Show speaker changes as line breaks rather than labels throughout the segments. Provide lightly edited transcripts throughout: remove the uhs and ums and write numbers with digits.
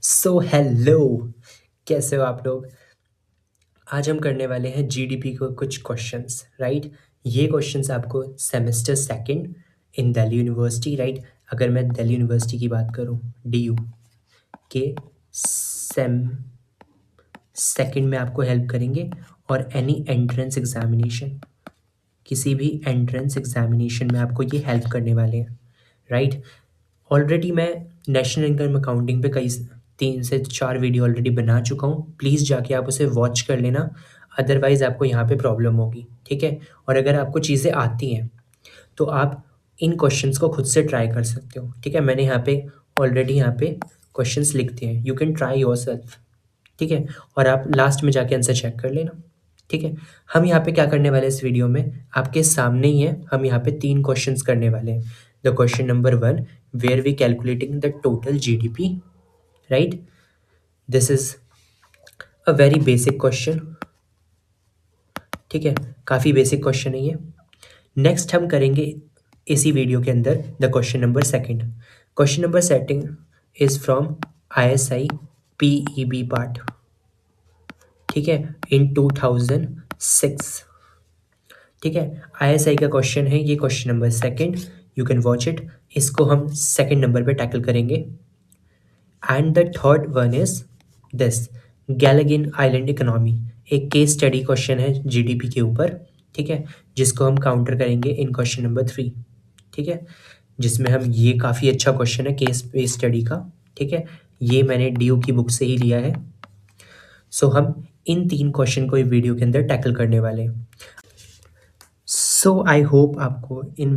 So hello, कैसे हो आप लोग। आज हम करने वाले हैं जीडीपी को कुछ क्वेश्चंस, राइट। ये क्वेश्चंस आपको semester second in Delhi university, right. अगर मैं दिल्ली यूनिवर्सिटी की बात करूं, डीयू के सेम सेकंड में आपको हेल्प करेंगे। और एनी एंट्रेंस एग्जामिनेशन, किसी भी एंट्रेंस एग्जामिनेशन में आपको ये हेल्प करने वाले हैं, राइट। ऑलरेडी मैं नेशनल इनकम अकाउंटिंग पे कई 3 से 4 वीडियो ऑलरेडी बना चुका हूँ। प्लीज़ जाके आप उसे वॉच कर लेना, अदरवाइज़ आपको यहाँ पे प्रॉब्लम होगी, ठीक है। और अगर आपको चीज़ें आती हैं तो आप इन क्वेश्चंस को खुद से ट्राई कर सकते हो, ठीक है। मैंने यहाँ पे ऑलरेडी यहाँ पे क्वेश्चंस लिख दिए हैं, यू कैन ट्राई योरसेल्फ, ठीक है। और आप लास्ट में जाके आंसर चेक कर लेना, ठीक है। हम यहाँ पे क्या करने वाले हैं इस वीडियो में, आपके सामने ही है। हम यहाँ पे 3 क्वेश्चंस करने वाले हैं। The question number 1, where we calculating the total GDP, right. This is a very basic question, ठीक है। काफ़ी बेसिक क्वेश्चन है ये। नेक्स्ट हम करेंगे इसी वीडियो के अंदर the question number second. Question number second is from ISI PEB part, ठीक है, इन 2006, ठीक है। ISI का क्वेश्चन है ये, question number second, you can watch it. इसको हम सेकंड नंबर पे टैकल करेंगे। And the third one is this, Galligan island economy. एक केस स्टडी क्वेश्चन है जीडीपी के ऊपर, ठीक है, जिसको हम काउंटर करेंगे इन क्वेश्चन नंबर 3, ठीक है। जिसमें हम, ये काफ़ी अच्छा क्वेश्चन है केस बेस्ड स्टडी का, ठीक है। ये मैंने डीयू की बुक से ही लिया है। सो हम इन 3 क्वेश्चन को इस वीडियो के अंदर टैकल करने वाले हैं। सो आई होप आपको इन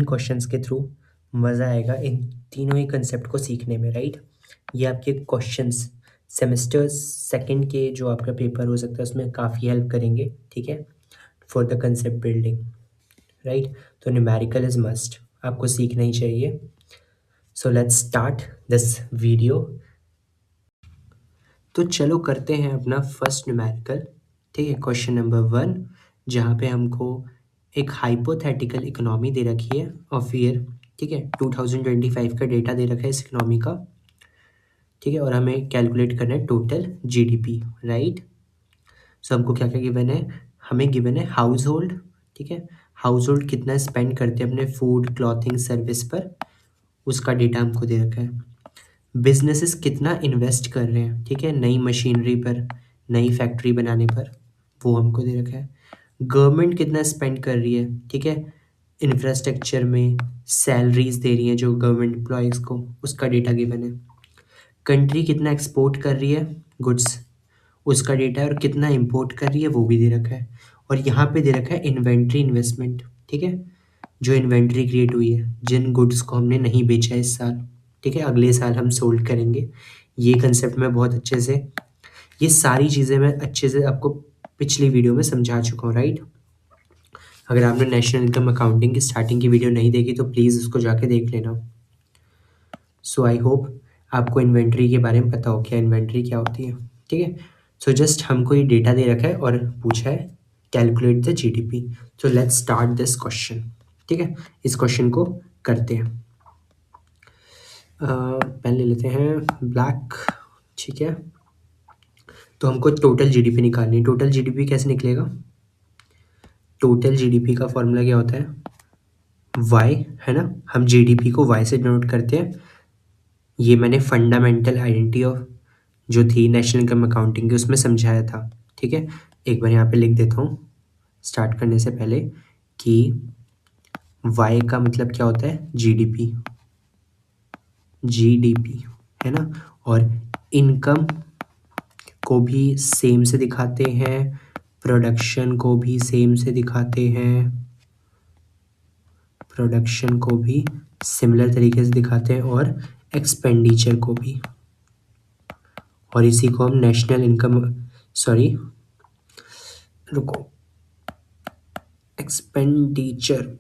क्वेश्चंस के थ्रू मज़ा आएगा इन तीनों ही कंसेप्ट को सीखने में, राइट। ये आपके क्वेश्चंस सेमेस्टर सेकंड के जो आपका पेपर हो सकता है उसमें काफ़ी हेल्प करेंगे, ठीक है, for the concept building, right. तो न्यूमेरिकल इज मस्ट, आपको सीखना ही चाहिए। So let's start this video. तो चलो करते हैं अपना फर्स्ट न्यूमेरिकल, ठीक है। क्वेश्चन नंबर 1, जहाँ पे हमको एक हाइपोथेटिकल इकोनॉमी दे रखी है ऑफ ईयर, ठीक है। 2025 का डेटा दे रखा है इस इकोनॉमी का, ठीक है। और हमें कैलकुलेट करना है टोटल जीडीपी, राइट। सो हमको क्या क्या गिवन है, हमें गिवन है हाउस होल्ड, ठीक है। हाउस होल्ड कितना स्पेंड करते हैं अपने फूड क्लॉथिंग सर्विस पर, उसका डेटा हमको दे रखा है। बिजनेसेस कितना इन्वेस्ट कर रहे हैं, ठीक है, नई मशीनरी पर, नई फैक्ट्री बनाने पर, वो हमको दे रखा है। गवर्नमेंट कितना स्पेंड कर रही है, ठीक है, इंफ्रास्ट्रक्चर में, सैलरीज दे रही है जो गवर्नमेंट एम्प्लॉयज़ को, उसका डेटा गिवन है। कंट्री कितना एक्सपोर्ट कर रही है गुड्स, उसका डेटा है। और कितना इंपोर्ट कर रही है वो भी दे रखा है। और यहाँ पे दे रखा है इन्वेंट्री इन्वेस्टमेंट, ठीक है, जो इन्वेंट्री क्रिएट हुई है जिन गुड्स को हमने नहीं बेचा इस साल, ठीक है, अगले साल हम सोल्ड करेंगे। ये कंसेप्ट मैं बहुत अच्छे से, ये सारी चीज़ें मैं अच्छे से आपको पिछली वीडियो में समझा चुका हूँ, राइट। अगर आपने नेशनल इनकम अकाउंटिंग की स्टार्टिंग की वीडियो नहीं देखी तो प्लीज़ उसको जाके देख लेना। सो आई होप आपको इन्वेंट्री के बारे में पता हो क्या इन्वेंट्री क्या होती है, ठीक है। सो जस्ट हमको ये डेटा दे रखा है और पूछा है calculate the GDP. So let's start this question, ठीक है। इस क्वेश्चन को करते हैं। पेन ले लेते हैं ब्लैक, ठीक है। तो हमको टोटल जीडीपी निकालनी है। टोटल जीडीपी कैसे निकलेगा, टोटल जीडीपी का फॉर्मूला क्या होता है, वाई, है ना। हम जीडीपी को वाई से डिनोट करते हैं। ये मैंने फंडामेंटल आइडेंटिटी ऑफ जो थी नेशनल इनकम अकाउंटिंग की उसमें समझाया था, ठीक है। एक बार यहाँ पे लिख देता हूँ स्टार्ट करने से पहले कि वाई का मतलब क्या होता है, जीडीपी, जीडीपी, है ना। और इनकम को भी सेम से दिखाते हैं, प्रोडक्शन को भी सेम से दिखाते हैं, प्रोडक्शन को भी सिमिलर तरीके से दिखाते हैं, और एक्सपेंडिचर को भी। और इसी को हम नेशनल इनकम, सॉरी रुको, एक्सपेंडिचर,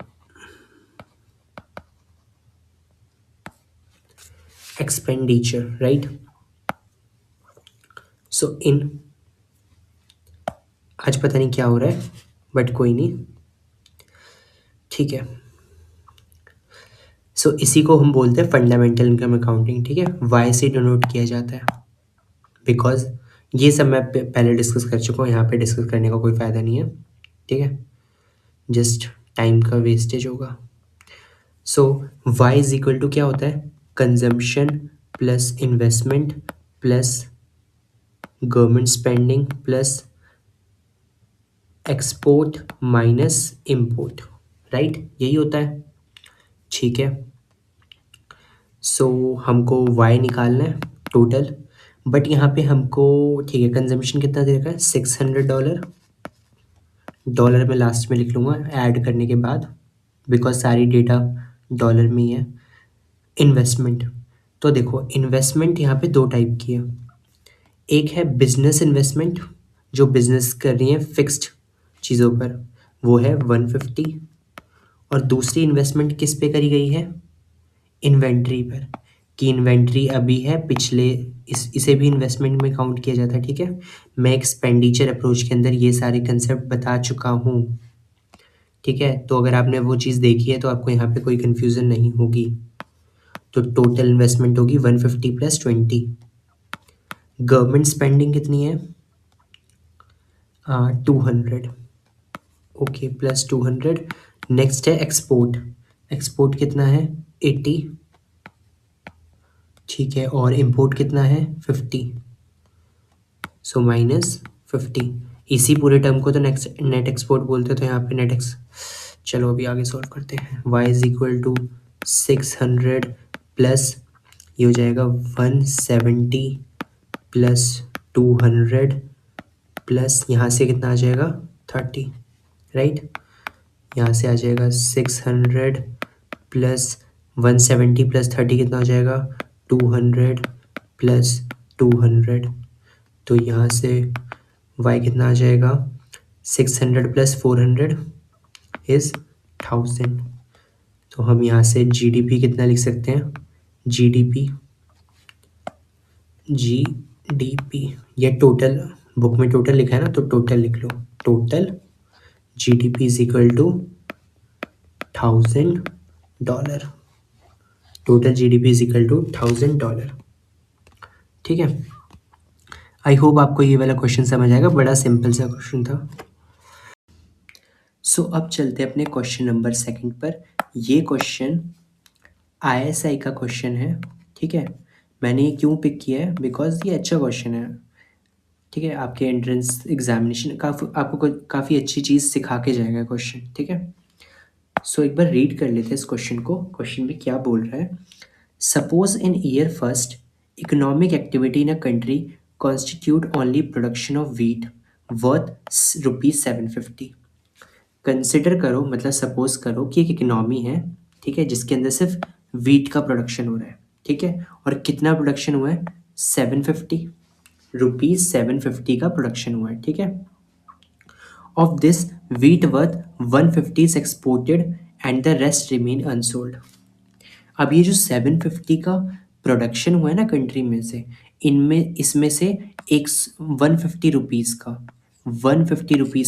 एक्सपेंडिचर, राइट। सो इन, आज पता नहीं क्या हो रहा है बट कोई नहीं, ठीक है। सो इसी को हम बोलते हैं फंडामेंटल इनकम अकाउंटिंग, ठीक है। वाई से डिनोट किया जाता है, बिकॉज ये सब मैं पहले डिस्कस कर चुका हूँ, यहाँ पे डिस्कस करने का कोई फ़ायदा नहीं है, ठीक है, जस्ट टाइम का वेस्टेज होगा। सो y इज इक्वल टू क्या होता है, consumption plus investment plus government spending plus export minus import, right, यही होता है, ठीक है। सो हमको y निकालना है टोटल, बट यहाँ पे हमको, ठीक है, कंजम्पशन कितना दे रखा है, $600, डॉलर में लास्ट में लिख लूँगा ऐड करने के बाद, बिकॉज सारी डेटा डॉलर में ही है। इन्वेस्टमेंट, तो देखो इन्वेस्टमेंट यहाँ पे दो टाइप की है, एक है बिजनेस इन्वेस्टमेंट, जो बिजनेस कर रही है फिक्स्ड चीज़ों पर, वो है 150, और दूसरी इन्वेस्टमेंट किस पे करी गई है, इन्वेंट्री पर, कि इन्वेंट्री अभी है, पिछले इसे भी इन्वेस्टमेंट में काउंट किया जाता है, ठीक है। मैं एक्सपेंडिचर अप्रोच के अंदर ये सारे कंसेप्ट बता चुका हूँ, ठीक है, तो अगर आपने वो चीज़ देखी है तो आपको यहाँ पे कोई कन्फ्यूज़न नहीं होगी। तो टोटल इन्वेस्टमेंट होगी 150 प्लस 20। गवर्नमेंट स्पेंडिंग कितनी है, 200, ओके, प्लस 200। नेक्स्ट है एक्सपोर्ट, एक्सपोर्ट कितना है, 80, ठीक है, और इम्पोर्ट कितना है, 50, सो माइनस 50। इसी पूरे टर्म को तो नेक्स्ट नेट एक्सपोर्ट बोलते हैं, तो यहाँ पे नेट एक्स, चलो अभी आगे सॉल्व करते हैं। y is equal to 600 plus ये हो जाएगा 170 प्लस 200 प्लस यहाँ से कितना आ जाएगा, 30, राइट, यहाँ से आ जाएगा 600 प्लस 170 प्लस 30 कितना हो जाएगा, 200 प्लस 200, तो यहाँ से y कितना आ जाएगा, 600 प्लस 400 इज़ 1000। तो हम यहाँ से GDP कितना लिख सकते हैं, GDP, ये टोटल, बुक में टोटल लिखा है ना, तो टोटल लिख लो, total GDP is equal to $1000, total GDP is equal to $1000, ठीक है। आई होप आपको ये वाला क्वेश्चन समझ आएगा, बड़ा सिंपल सा क्वेश्चन था। सो अब चलते हैं अपने क्वेश्चन नंबर 2 पर। ये क्वेश्चन ISI का क्वेश्चन है, ठीक है। मैंने ये क्यों पिक किया है, बिकॉज ये अच्छा क्वेश्चन है, ठीक है, आपके एंट्रेंस एग्जामिनेशन आपको काफ़ी अच्छी चीज़ सिखा के जाएगा क्वेश्चन, ठीक है। सो एक बार रीड कर लेते हैं इस क्वेश्चन को। क्वेश्चन में क्या बोल रहा है, suppose in year first economic activity in a country constitute only production of wheat worth ₹750। Consider करो, मतलब सपोज करो कि एक इकोनॉमी है, ठीक है, जिसके अंदर सिर्फ व्हीट का प्रोडक्शन हो रहा है, ठीक है, और कितना प्रोडक्शन हुआ है, 750 रुपीज़, 750 का प्रोडक्शन हुआ है, ठीक है। Of this wheat worth 150 is exported and the rest remain unsold। अब ये जो 750 का प्रोडक्शन हुआ है ना कंट्री में से, इनमें इसमें से एक 150 रुपीज़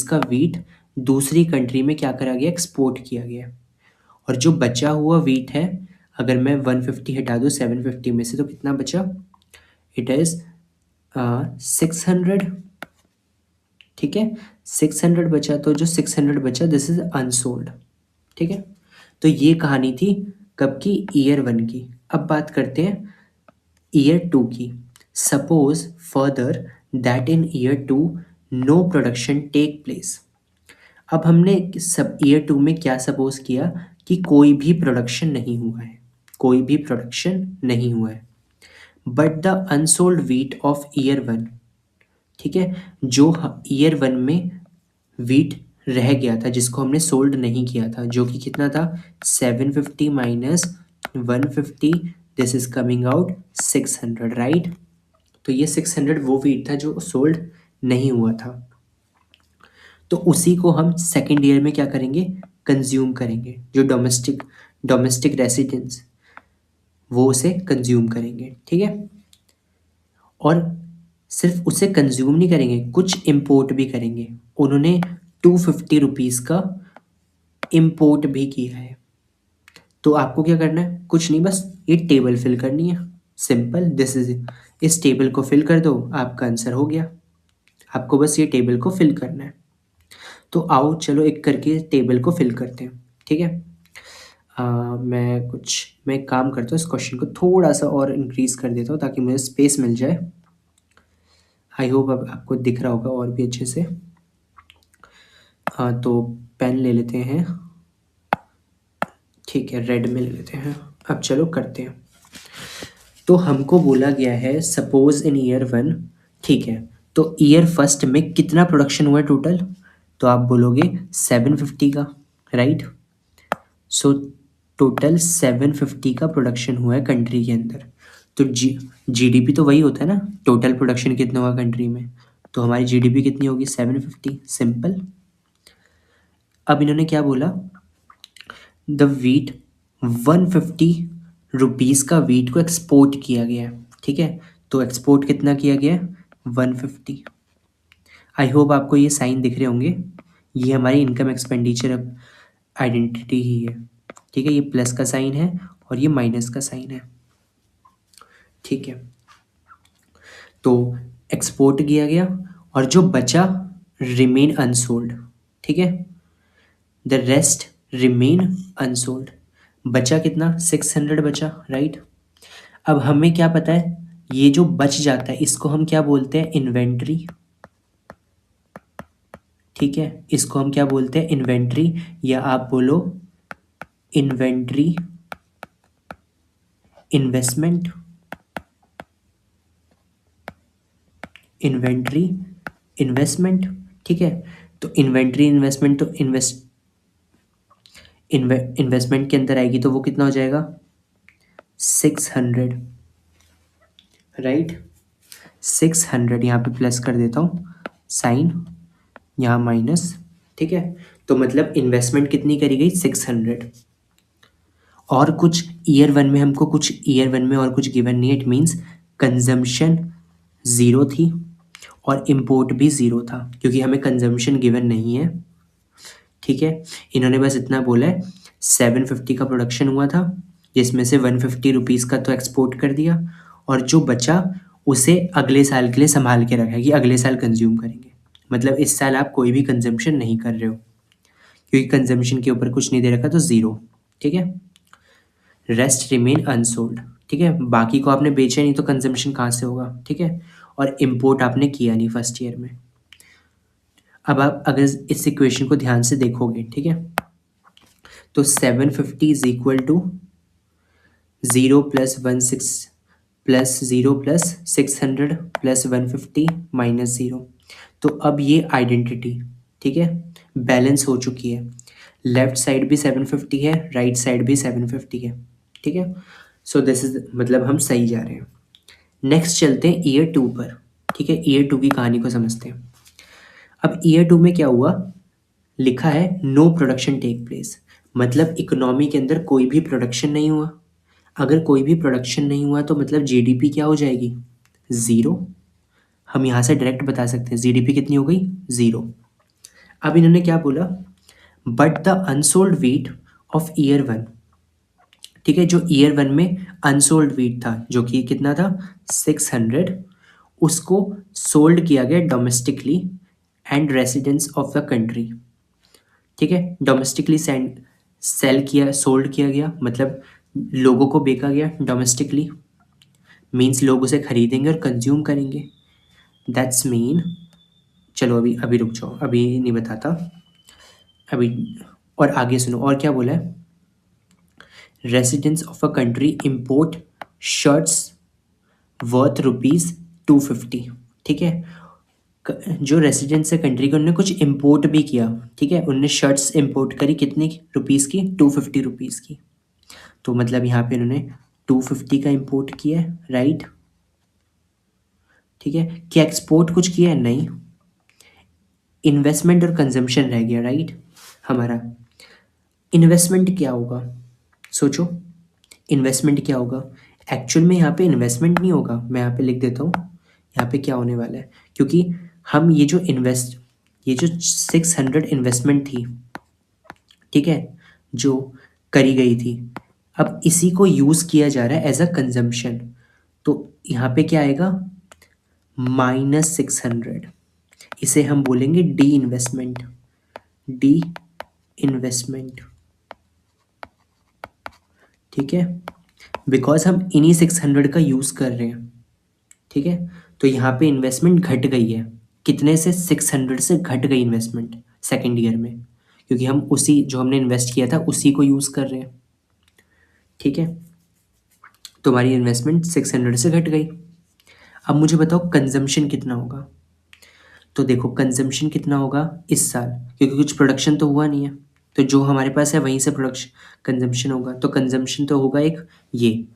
का व्हीट दूसरी कंट्री में क्या करा गया, एक्सपोर्ट किया गया, और जो बचा हुआ व्हीट है, अगर मैं 150 हटा दूँ 750 में से, तो कितना बचा, इट इज़ 600, ठीक है, 600 बचा, तो जो 600 बचा दिस इज अनसोल्ड, ठीक है। तो ये कहानी थी कब की, ईयर 1 की। अब बात करते हैं ईयर 2 की। Suppose further that in year 2 no production take place. अब हमने सब ईयर 2 में क्या सपोज किया कि कोई भी प्रोडक्शन नहीं हुआ है, कोई भी प्रोडक्शन नहीं हुआ है, but the unsold wheat of year 1, ठीक है, जो ईयर 1 में व्हीट रह गया था जिसको हमने सोल्ड नहीं किया था, जो कि कितना था, 750 minus 150, this is coming out 600, right. तो ये 600 वो व्हीट था जो सोल्ड नहीं हुआ था, तो उसी को हम सेकेंड ईयर में क्या करेंगे, कंज्यूम करेंगे, जो डोमेस्टिक रेसिडेंट्स वो उसे कंज्यूम करेंगे, ठीक है। और सिर्फ उसे कंज्यूम नहीं करेंगे, कुछ इम्पोर्ट भी करेंगे। उन्होंने 250 रुपीज़ का इम्पोर्ट भी किया है। तो आपको क्या करना है, कुछ नहीं, बस ये टेबल फिल करनी है, सिंपल, दिस इज, इस टेबल को फिल कर दो, आपका आंसर हो गया। आपको बस ये टेबल को फिल करना है। तो आओ चलो एक करके टेबल को फिल करते हैं, ठीक है। मैं एक काम करता हूँ, इस क्वेश्चन को थोड़ा सा और इंक्रीज कर देता हूँ ताकि मुझे स्पेस मिल जाए। आई होप अब आपको दिख रहा होगा और भी अच्छे से। तो पेन ले लेते हैं, ठीक है, रेड में ले लेते हैं। अब चलो करते हैं। तो हमको बोला गया है सपोज इन ईयर 1, ठीक है, तो ईयर फर्स्ट में कितना प्रोडक्शन हुआ टोटल, तो आप बोलोगे 750 का, राइट। सो टोटल 750 का प्रोडक्शन हुआ है कंट्री के अंदर। तो जीडीपी तो वही होता है ना, टोटल प्रोडक्शन कितना हुआ कंट्री में, तो हमारी जीडीपी कितनी होगी 750, सिंपल। अब इन्होंने क्या बोला, द वीट 150 रुपीज़ का वीट को एक्सपोर्ट किया गया है, ठीक है। तो एक्सपोर्ट कितना किया गया है 150। आई होप आपको ये साइन दिख रहे होंगे, ये हमारी इनकम एक्सपेंडिचर आइडेंटिटी ही है, ठीक है। ये प्लस का साइन है और ये माइनस का साइन है, ठीक है। तो एक्सपोर्ट किया गया और जो बचा रिमेन अनसोल्ड, ठीक है, द रेस्ट रिमेन अनसोल्ड। बचा कितना 600 बचा, राइट। अब हमें क्या पता है, ये जो बच जाता है इसको हम क्या बोलते हैं, इन्वेंट्री, ठीक है। इसको हम क्या बोलते हैं, इन्वेंट्री, या आप बोलो इन्वेंट्री इन्वेस्टमेंट, इन्वेंट्री इन्वेस्टमेंट, ठीक है। तो इन्वेंट्री इन्वेस्टमेंट, तो इन्वेस्टमेंट के अंदर आएगी तो वो कितना हो जाएगा 600, राइट। 600 यहाँ पे प्लस कर देता हूँ साइन, यहाँ माइनस, ठीक है। तो मतलब इन्वेस्टमेंट कितनी करी गई 600। और कुछ ईयर वन में हमको कुछ ईयर वन में और कुछ गिवन नहीं है, इट मीन्स कंजम्पशन ज़ीरो थी और इम्पोर्ट भी ज़ीरो था क्योंकि हमें कंजम्पशन गिवन नहीं है, ठीक है। इन्होंने बस इतना बोला है 750 का प्रोडक्शन हुआ था जिसमें से 150 रुपीज़ का तो एक्सपोर्ट कर दिया और जो बचा उसे अगले साल के लिए संभाल के रखा है कि अगले साल कंज्यूम करेंगे। मतलब इस साल आप कोई भी कंजम्पशन नहीं कर रहे हो क्योंकि कंजम्पशन के ऊपर कुछ नहीं दे रखा, तो ज़ीरो, ठीक है। रेस्ट रिमेन अनसोल्ड, ठीक है, बाकी को आपने बेचा नहीं तो कंजम्पशन कहाँ से होगा, ठीक है। और इम्पोर्ट आपने किया नहीं फर्स्ट ईयर में। अब आप अगर इस इक्वेशन को ध्यान से देखोगे, ठीक है, तो 750 is equal to 0 plus 16 plus 0 plus 600 plus 150 minus 0। तो अब ये आइडेंटिटी, ठीक है, बैलेंस हो चुकी है। लेफ्ट साइड भी 750 है, राइट साइड भी 750 है, ठीक है। सो दिस इज, मतलब हम सही जा रहे हैं। नेक्स्ट चलते हैं ईयर 2 पर, ठीक है। ईयर 2 की कहानी को समझते हैं। अब ईयर 2 में क्या हुआ, लिखा है नो प्रोडक्शन टेक प्लेस, मतलब इकोनॉमी के अंदर कोई भी प्रोडक्शन नहीं हुआ। अगर कोई भी प्रोडक्शन नहीं हुआ तो मतलब जीडीपी क्या हो जाएगी, ज़ीरो। हम यहाँ से डायरेक्ट बता सकते हैं जीडीपी कितनी हो गई, ज़ीरो। अब इन्होंने क्या बोला, but the unsold wheat of year 1, ठीक है, जो ईयर 1 में अनसोल्ड वीट था जो कि कितना था 600, उसको सोल्ड किया गया domestically and residents of the country, ठीक है। डोमेस्टिकली सेल किया, सोल्ड किया गया, मतलब लोगों को बेचा गया डोमेस्टिकली, मीन्स लोग उसे खरीदेंगे और कंज्यूम करेंगे, दैट्स मीन। चलो अभी अभी रुक जाओ, अभी नहीं बताता अभी, और आगे सुनो और क्या बोला है, residents of a country import shirts worth ₹250, ठीक है। जो रेसिडेंट्स है कंट्री के, उन्होंने कुछ इम्पोर्ट भी किया, ठीक है, उनने शर्ट्स इम्पोर्ट करी कितने रुपीज़ की, 250 रुपीज़ की। तो मतलब यहाँ पे उन्होंने 250 का इम्पोर्ट किया है, राइट, ठीक है। क्या एक्सपोर्ट कुछ किया है, नहीं। इन्वेस्टमेंट और कंजम्पशन रह गया, राइट हमारा। इन्वेस्टमेंट क्या होगा, सोचो, इन्वेस्टमेंट क्या होगा। एक्चुअल में यहाँ पे इन्वेस्टमेंट नहीं होगा, मैं यहाँ पे लिख देता हूँ यहाँ पे क्या होने वाला है, क्योंकि हम ये जो 600 इन्वेस्टमेंट थी, ठीक है, जो करी गई थी, अब इसी को यूज़ किया जा रहा है एज अ कंजम्पशन। यहाँ पे क्या आएगा, -600। इसे हम बोलेंगे डी इन्वेस्टमेंट, डी इन्वेस्टमेंट। ठीक है, बिकॉज हम इन्हीं 600 का यूज़ कर रहे हैं। ठीक है, तो यहाँ पे इन्वेस्टमेंट घट गई है, कितने से, 600 से घट गई इन्वेस्टमेंट सेकेंड ईयर में, क्योंकि हम उसी जो हमने इन्वेस्ट किया था उसी को यूज़ कर रहे हैं। ठीक है, तो हमारी इन्वेस्टमेंट 600 से घट गई। अब मुझे बताओ कंजम्पशन कितना होगा। तो देखो कंजम्पशन कितना होगा इस साल, क्योंकि कुछ प्रोडक्शन तो हुआ नहीं है, तो जो हमारे पास है वहीं से प्रोडक्शन कंजम्पशन होगा। तो कंजम्पशन तो होगा एक, ये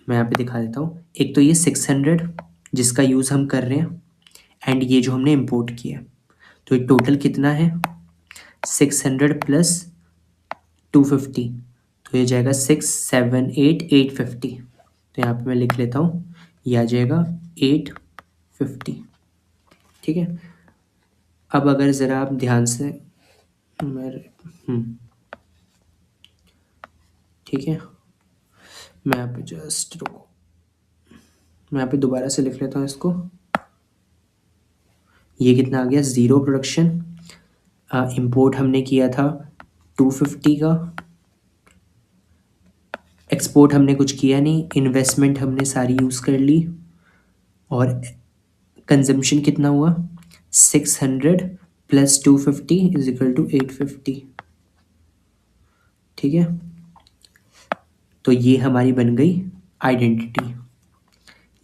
मैं यहाँ पे दिखा देता हूँ, एक तो ये 600 जिसका यूज़ हम कर रहे हैं, एंड ये जो हमने इम्पोर्ट किया है, तो ये टोटल कितना है, 600 प्लस 250, तो ये जाएगा 6, 7, 8, 850। तो यहाँ पे मैं लिख लेता हूँ, ये आ जाएगा 850। ठीक है, अब अगर ज़रा आप ध्यान से मेरे ठीक है, मैं यहाँ पे जस्ट रुको, मैं यहाँ पे दोबारा से लिख लेता हूँ इसको। ये कितना आ गया, ज़ीरो प्रोडक्शन, इंपोर्ट हमने किया था 250 का, एक्सपोर्ट हमने कुछ किया नहीं, इन्वेस्टमेंट हमने सारी यूज़ कर ली, और कंजम्पशन कितना हुआ, 600 प्लस 250 इज इक्वल टू 850। ठीक है, तो ये हमारी बन गई आइडेंटिटी।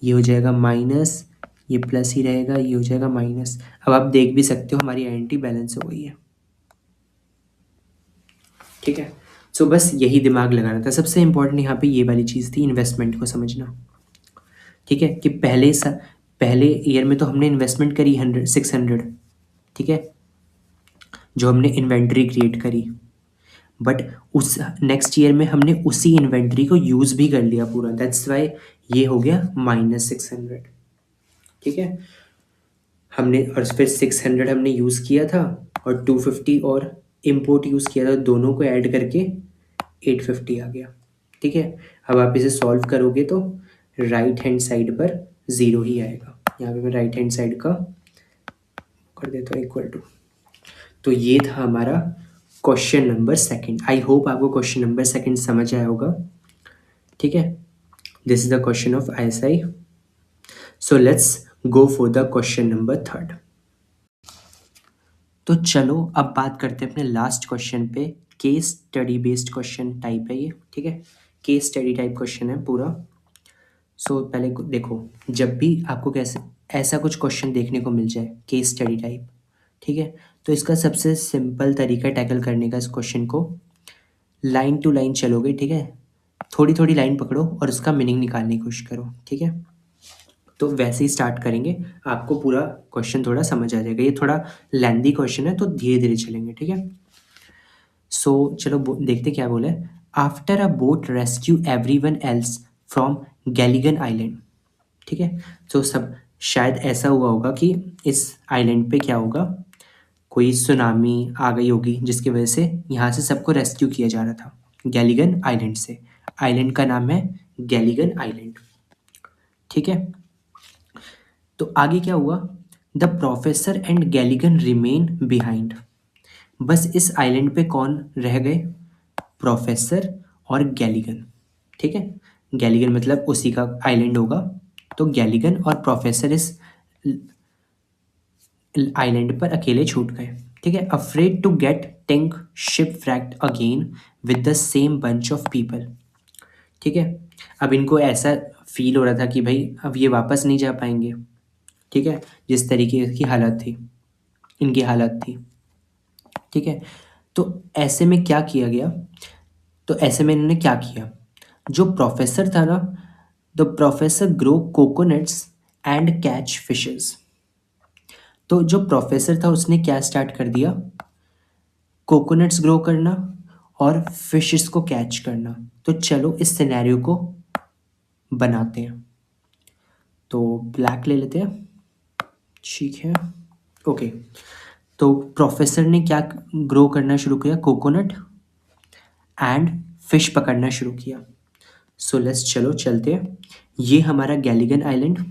ये हो जाएगा माइनस, ये प्लस ही रहेगा, ये हो जाएगा माइनस। अब आप देख भी सकते हो हमारी आइडेंटिटी बैलेंस हो गई है। ठीक है, सो बस यही दिमाग लगाना था, सबसे इंपॉर्टेंट यहाँ पे ये वाली चीज़ थी, इन्वेस्टमेंट को समझना। ठीक है, कि पहले ईयर में तो हमने इन्वेस्टमेंट करी 600, ठीक है, जो हमने इन्वेंट्री क्रिएट करी, बट उस नेक्स्ट ईयर में हमने उसी इन्वेंट्री को यूज़ भी कर लिया पूरा, दैट्स वाई ये हो गया -600। ठीक है, हमने और फिर 600 हमने यूज़ किया था, और 250 और इम्पोर्ट यूज़ किया था, दोनों को ऐड करके 850 आ गया। ठीक है, अब आप इसे सॉल्व करोगे तो राइट हैंड साइड पर ज़ीरो ही आएगा। यहाँ पे मैं राइट हैंड साइड का कर देता हूँ इक्वल टू। तो ये था हमारा क्वेश्चन नंबर सेकंड। आई होप आपको क्वेश्चन नंबर सेकंड समझ आया होगा। ठीक है, this is the question of ISI। So let's go for the question number third. तो चलो अब बात करते हैं अपने लास्ट क्वेश्चन पे। Case study based question type है ये। ठीक है, केस स्टडी टाइप क्वेश्चन है पूरा। सो पहले देखो, जब भी आपको कैसे ऐसा कुछ क्वेश्चन देखने को मिल जाए केस स्टडी टाइप, ठीक है, तो इसका सबसे सिंपल तरीका टैकल करने का इस क्वेश्चन को, लाइन टू लाइन चलोगे। ठीक है, थोड़ी थोड़ी लाइन पकड़ो और उसका मीनिंग निकालने की कोशिश करो। ठीक है, तो वैसे ही स्टार्ट करेंगे, आपको पूरा क्वेश्चन थोड़ा समझ आ जाएगा। ये थोड़ा लेंदी क्वेश्चन है तो धीरे धीरे चलेंगे। ठीक है, सो चलो देखते क्या बोले। After a boat rescue everyone else from Galligan island. ठीक है, तो सब शायद ऐसा हुआ होगा कि इस आइलैंड पे क्या होगा, कोई सुनामी आ गई होगी जिसकी वजह से यहाँ से सबको रेस्क्यू किया जा रहा था गैलिगन आइलैंड से। आइलैंड का नाम है गैलिगन आइलैंड। ठीक है, तो आगे क्या हुआ, the professor and Galligan remain behind. बस इस आइलैंड पे कौन रह गए, प्रोफेसर और गैलिगन। ठीक है, गैलिगन मतलब उसी का आइलैंड होगा, तो गैलिगन और प्रोफेसर इस आइलैंड पर अकेले छूट गए। ठीक है, afraid to get think shipwrecked again with the same bunch of people. ठीक है, अब इनको ऐसा फील हो रहा था कि भाई अब ये वापस नहीं जा पाएंगे। ठीक है, जिस तरीके की हालत थी, इनकी हालत थी। ठीक है, तो ऐसे में क्या किया गया, तो ऐसे में इन्होंने क्या किया, जो प्रोफेसर था ना, the professor grow coconuts and catch fishes. तो जो प्रोफेसर था उसने क्या स्टार्ट कर दिया, कोकोनट्स ग्रो करना और फिशेस को कैच करना। तो चलो इस सिनेरियो को बनाते हैं। तो ब्लैक ले लेते हैं। ठीक है, ओके, तो प्रोफेसर ने क्या ग्रो करना शुरू किया, कोकोनट एंड फिश पकड़ना शुरू किया। सो लेट्स चलो चलते हैं। ये हमारा गैलिगन आइलैंड,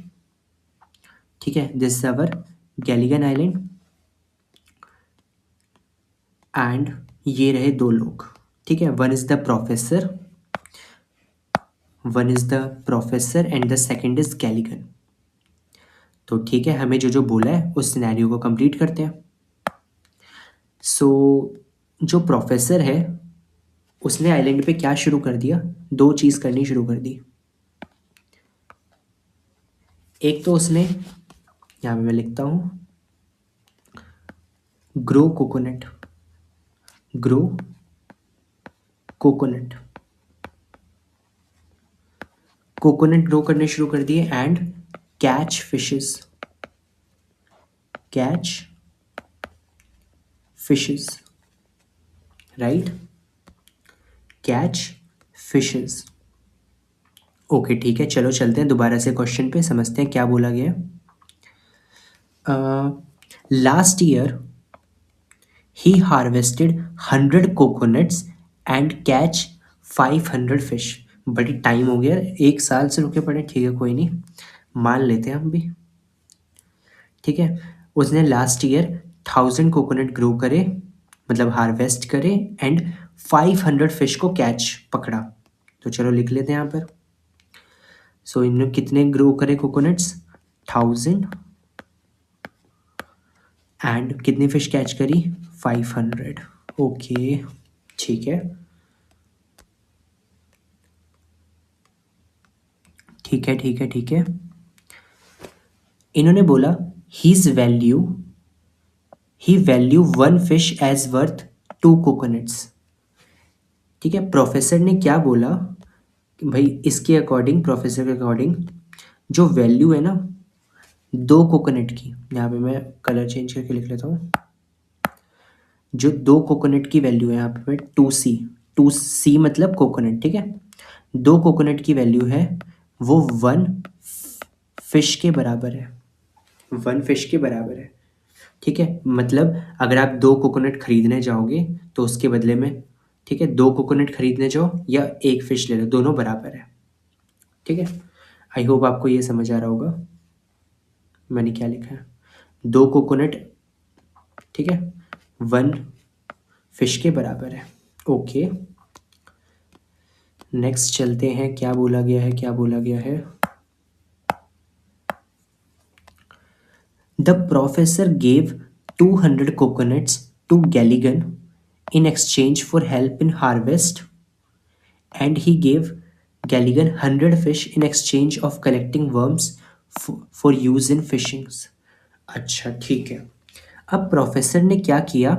ठीक है, this is our Galligan island and ये रहे दो लोग, ठीक है, one is the professor, one is the professor and the second is Galligan. तो ठीक है, हमें जो जो बोला है उस सिनेरियो को कंप्लीट करते हैं। सो जो प्रोफेसर है उसने आइलैंड पे क्या शुरू कर दिया, दो चीज़ करनी शुरू कर दी। एक तो उसने, यहाँ पे मैं लिखता हूँ, grow coconut, grow coconut, coconut grow करने शुरू कर दिए and catch fishes, catch fishes, right, catch fishes. Okay ठीक है, चलो चलते हैं दोबारा से क्वेश्चन पे, समझते हैं क्या बोला गया। Last year he harvested 100 coconuts and catch 500 fish. बड़ी टाइम हो गया, एक साल से रुके पड़े, ठीक है कोई नहीं, मान लेते हैं हम भी, ठीक है। उसने लास्ट ईयर 1000 कोकोनट ग्रो करे, मतलब हार्वेस्ट करे, एंड 500 फिश को कैच पकड़ा। तो चलो लिख लेते हैं यहाँ पर। सो इन्होंने कितने ग्रो करे कोकोनट्स, 1000, एंड कितनी फिश कैच करी, 500। ओके ठीक है, ठीक है ठीक है ठीक है। इन्होंने बोला his value, he value one fish as worth 2 coconuts. ठीक है, प्रोफेसर ने क्या बोला कि भाई इसके अकॉर्डिंग, प्रोफेसर के अकॉर्डिंग जो वैल्यू है ना 2 कोकोनट की, यहाँ पे मैं कलर चेंज करके लिख लेता हूँ, जो 2 कोकोनट की वैल्यू है यहाँ पे मैं 2C, 2C मतलब कोकोनट, ठीक है, 2 कोकोनट की वैल्यू है वो 1 फिश के बराबर है, 1 फिश के बराबर है, ठीक है। मतलब अगर आप 2 कोकोनट खरीदने जाओगे तो उसके बदले में, ठीक है, 2 कोकोनट खरीदने जाओ या 1 फिश ले लो, दोनों बराबर है, ठीक है। आई होप आपको ये समझ आ रहा होगा मैंने क्या लिखा है। 2 कोकोनट, ठीक है, 1 फिश के बराबर है। ओके नेक्स्ट चलते हैं, क्या बोला गया है, क्या बोला गया है। The professor gave 200 coconuts to Galligan in exchange for help in harvest, and he gave Galligan 100 fish in exchange of collecting worms for use in fishings। अच्छा ठीक है, अब प्रोफेसर ने क्या किया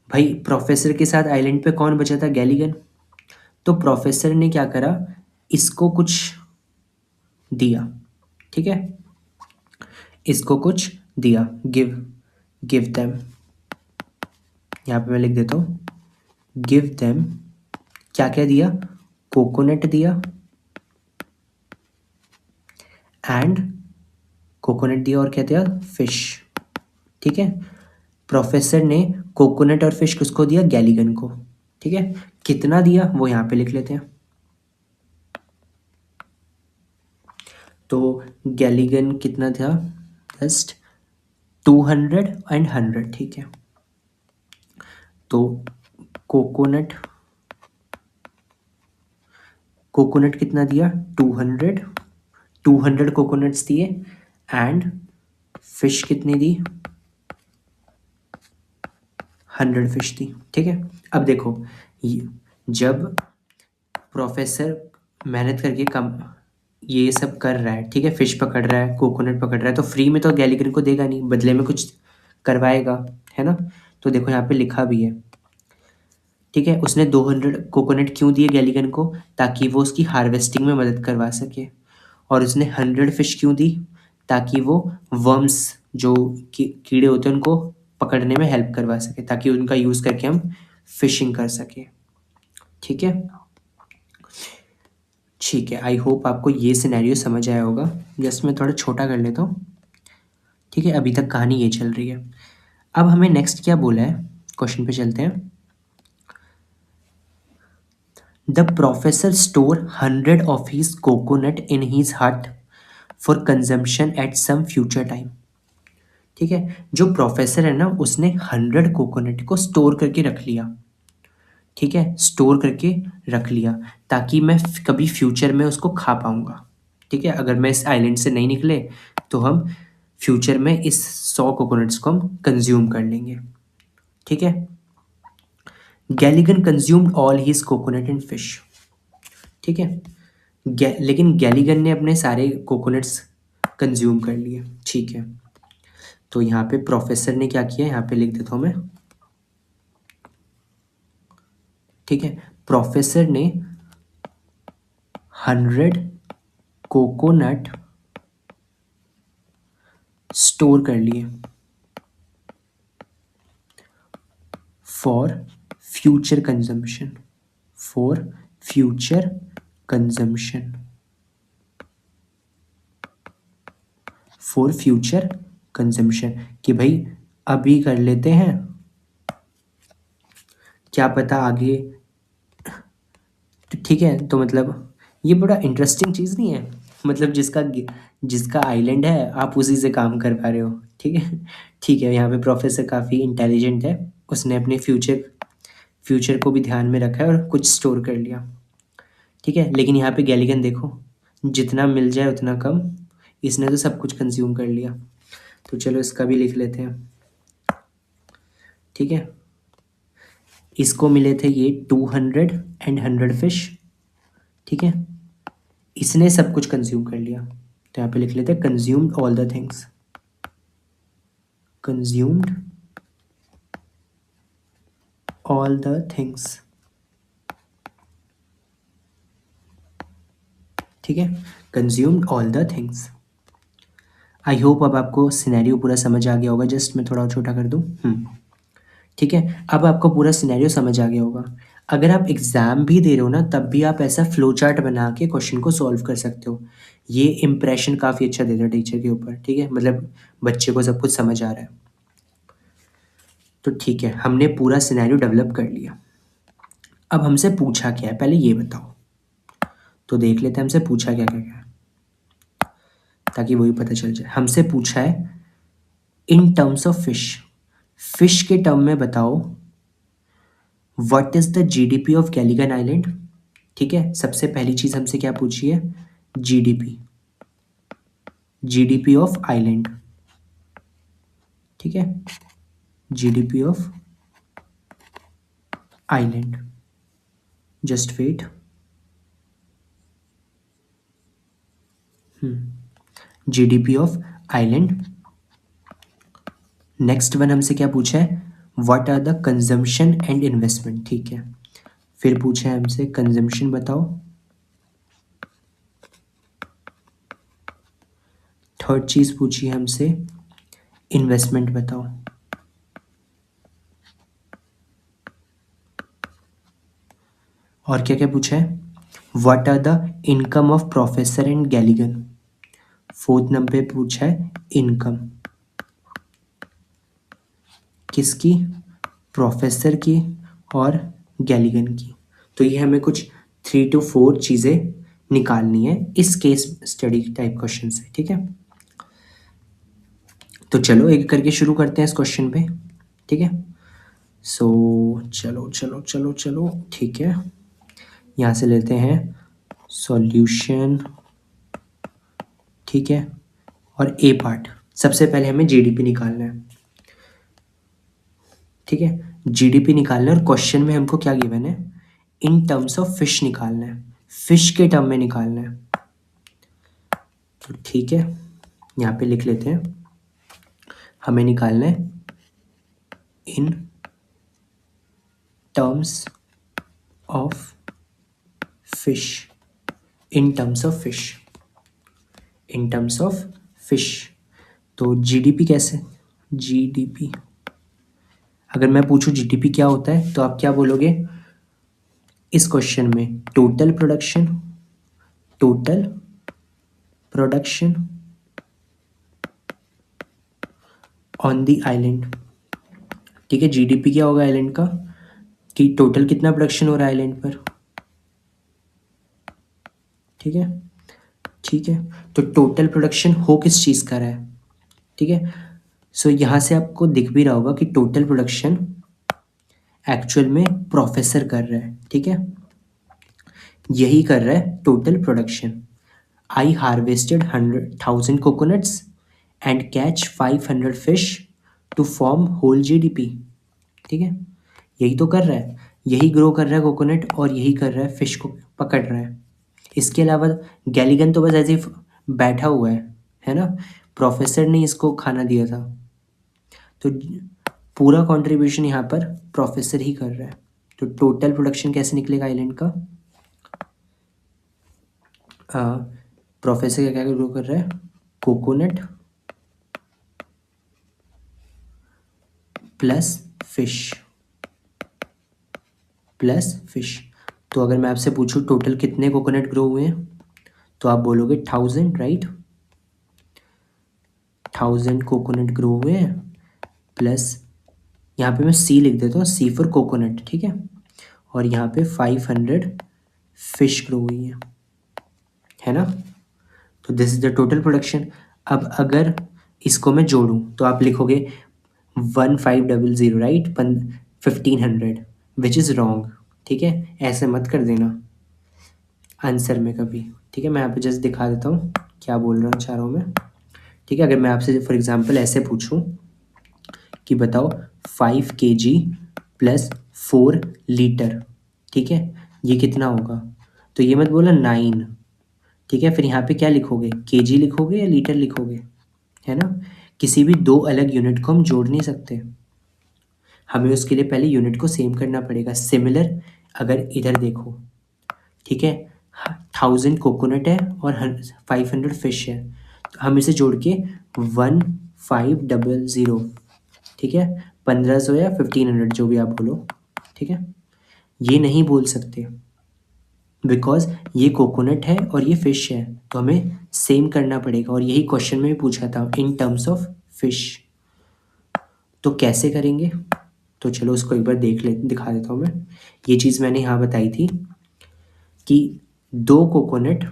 भाई, प्रोफेसर के साथ आइलैंड पे कौन बचा था, गैलिगन। तो प्रोफेसर ने क्या करा, इसको कुछ दिया, ठीक है, इसको कुछ दिया, गिव, गिव देम, यहाँ पे मैं लिख देता हूँ गिव देम। क्या क्या दिया, कोकोनट दिया एंड कोकोनट दिया और क्या दिया, फिश, ठीक है। प्रोफेसर ने कोकोनट और फिश किसको दिया, गैलिगन को, ठीक है। कितना दिया वो यहाँ पे लिख लेते हैं। तो गैलिगन कितना था, जस्ट 200 एंड 100, ठीक है। तो कोकोनट, कोकोनट कितना दिया, 200, 200 कोकोनट्स दिए एंड फिश कितनी दी, 100 फिश दी, ठीक है। अब देखो जब प्रोफेसर मेहनत करके कम ये सब कर रहा है, ठीक है, फिश पकड़ रहा है, कोकोनट पकड़ रहा है, तो फ्री में तो गैलिगन को देगा नहीं, बदले में कुछ करवाएगा, है ना। तो देखो यहाँ पे लिखा भी है, ठीक है, उसने 200 कोकोनट क्यों दिए गैलिगन को, ताकि वो उसकी हार्वेस्टिंग में मदद करवा सके, और उसने 100 फिश क्यों दी, ताकि वो वर्म्स जो कीड़े होते हैं उनको पकड़ने में हेल्प करवा सके, ताकि उनका यूज़ करके हम फिशिंग कर सके, ठीक है। ठीक है, आई होप आपको ये सिनेरियो समझ आया होगा। जस्ट मैं थोड़ा छोटा कर लेता हूँ, ठीक है, अभी तक कहानी ये चल रही है। अब हमें नेक्स्ट क्या बोला है, क्वेश्चन पे चलते हैं। The professor store 100 of his coconut in his hut for consumption at some future time. ठीक है, जो प्रोफेसर है ना उसने 100 कोकोनट को स्टोर करके रख लिया। ठीक है, स्टोर करके रख लिया ताकि मैं कभी फ्यूचर में उसको खा पाऊंगा। ठीक है, अगर मैं इस आइलैंड से नहीं निकले तो हम फ्यूचर में इस 100 कोकोनट्स को हम कंज्यूम कर लेंगे। ठीक है, Galligan consumed all his coconut and fish. ठीक है, लेकिन गैलिगन ने अपने सारे कोकोनट्स कंज्यूम कर लिए। ठीक है, तो यहाँ पे प्रोफेसर ने क्या किया, यहाँ पे लिख देता हूँ मैं। ठीक है, प्रोफेसर ने 100 कोकोनट स्टोर कर लिए for future consumption, for future consumption, for future consumption, कि भाई अभी कर लेते हैं, क्या पता आगे। तो ठीक है, तो मतलब ये बड़ा इंटरेस्टिंग चीज़ नहीं है, मतलब जिसका जिसका आइलैंड है आप उसी से काम कर पा रहे हो। ठीक है, ठीक है, यहाँ पे प्रोफेसर काफ़ी इंटेलिजेंट है, उसने अपने फ्यूचर फ्यूचर को भी ध्यान में रखा है और कुछ स्टोर कर लिया। ठीक है, लेकिन यहाँ पे गैलिगन देखो, जितना मिल जाए उतना कम, इसने तो सब कुछ कंज्यूम कर लिया। तो चलो इसका भी लिख लेते हैं। ठीक है, इसको मिले थे ये 200 एंड 100 फिश। ठीक है, इसने सब कुछ कंज्यूम कर लिया, तो यहाँ पे लिख लेते हैं consumed all the things, consumed all the things. ठीक है, consumed all the things. I hope अब आपको सिनेरियो पूरा समझ आ गया होगा, जस्ट मैं थोड़ा और छोटा कर दूँ। ठीक है, अब आपको पूरा सिनेरियो समझ आ गया होगा। अगर आप एग्ज़ाम भी दे रहे हो ना तब भी आप ऐसा फ्लो चार्ट बना के क्वेश्चन को सॉल्व कर सकते हो। ये इम्प्रेशन काफ़ी अच्छा देता है टीचर के ऊपर। ठीक है, मतलब बच्चे को सब कुछ समझ आ रहा है। तो ठीक है, हमने पूरा सिनेरियो डेवलप कर लिया। अब हमसे पूछा क्या है पहले ये बताओ, तो देख लेते हैं हमसे पूछा क्या क्या क्या है, ताकि वही पता चल जाए। हमसे पूछा है in terms of fish, fish के टर्म में बताओ what is the GDP of Galligan island. ठीक है, सबसे पहली चीज हमसे क्या पूछी है, जीडीपी, जीडीपी ऑफ आइलैंड। ठीक है, GDP of island, just wait. GDP of island. Next one हमसे क्या पूछा है, what are the consumption and investment. ठीक है, फिर पूछा है हमसे कंजम्पशन बताओ। थर्ड चीज पूछी है हमसे इन्वेस्टमेंट बताओ। और क्या क्या पूछा है, what are the income of professor and Galligan. Fourth number पे पूछा है इनकम किसकी, प्रोफेसर की और गैलिगन की। तो ये हमें कुछ 3 to 4 चीज़ें निकालनी है इस केस स्टडी टाइप क्वेश्चन से। ठीक है, तो चलो एक करके शुरू करते हैं इस क्वेश्चन पे। ठीक है, सो चलो चलो चलो चलो, ठीक है, यहाँ से लेते हैं सॉल्यूशन। ठीक है, और ए पार्ट, सबसे पहले हमें जीडीपी निकालना है। ठीक है, जीडीपी निकालना है और क्वेश्चन में हमको क्या गिवन है, इन टर्म्स ऑफ फिश निकालना है, फिश के टर्म में निकालना है। तो ठीक है, यहाँ पे लिख लेते हैं, हमें निकालना है in terms of fish, in terms of fish, in terms of fish. तो जीडीपी कैसे, जीडीपी, अगर मैं पूछूं जीडीपी क्या होता है तो आप क्या बोलोगे इस क्वेश्चन में, total production, total production on the island. ठीक है, जीडीपी क्या होगा आइलैंड का, कि टोटल कितना प्रोडक्शन हो रहा है आइलैंड पर। ठीक है, ठीक है। तो टोटल प्रोडक्शन हो किस चीज़ का रहा है, ठीक है। सो यहाँ से आपको दिख भी रहा होगा कि टोटल प्रोडक्शन एक्चुअल में प्रोफेसर कर रहा है, ठीक है, यही कर रहा है total production. I harvested 100,000 coconuts and catch 500 fish to form whole GDP, ठीक है, यही तो कर रहा है, यही ग्रो कर रहा है कोकोनट और यही कर रहा है, फिश को पकड़ रहा है। इसके अलावा गैलिगन तो बस ऐसे ही बैठा हुआ है ना, प्रोफेसर ने इसको खाना दिया था। तो पूरा कंट्रीब्यूशन यहाँ पर प्रोफेसर ही कर रहा है। तो टोटल प्रोडक्शन कैसे निकलेगा आइलैंड का, प्रोफेसर क्या क्या ग्रो कर रहा है, coconut plus fish, plus fish. तो अगर मैं आपसे पूछूं टोटल कितने कोकोनट ग्रो हुए हैं, तो आप बोलोगे 1000, राइट। 1000 कोकोनट ग्रो हुए हैं, प्लस यहाँ पे मैं सी लिख देता हूँ, सी फॉर कोकोनट, ठीक है, और यहाँ पे 500 फिश ग्रो हुई है ना। तो this is the total production. अब अगर इसको मैं जोड़ूं तो आप लिखोगे 1500, राइट, 1500, विच इज़ रॉन्ग, ठीक है, ऐसे मत कर देना आंसर में कभी, ठीक है। मैं यहाँ पे जस्ट दिखा देता हूँ क्या बोल रहा हूँ चाह रहा हूँ मैं, ठीक है। अगर मैं आपसे फॉर एग्जांपल ऐसे पूछूं कि बताओ 5 kg प्लस 4 लीटर, ठीक है, ये कितना होगा, तो ये मत बोला 9, ठीक है। फिर यहाँ पे क्या लिखोगे, केजी लिखोगे या लीटर लिखोगे, है ना। किसी भी दो अलग यूनिट को हम जोड़ नहीं सकते, हमें उसके लिए पहले यूनिट को सेम करना पड़ेगा। सिमिलर अगर इधर देखो, ठीक है, 1000 कोकोनट है और 500 फिश है, तो हम इसे जोड़ के 1500, ठीक है, 1500 या 1500 जो भी आप बोलो, ठीक है, ये नहीं बोल सकते बिकॉज ये कोकोनट है और ये फिश है, तो हमें सेम करना पड़ेगा, और यही क्वेश्चन में भी पूछा था इन टर्म्स ऑफ फिश। तो कैसे करेंगे, तो चलो उसको एक बार दिखा देता हूँ मैं। ये चीज़ मैंने यहाँ बताई थी कि 2 coconut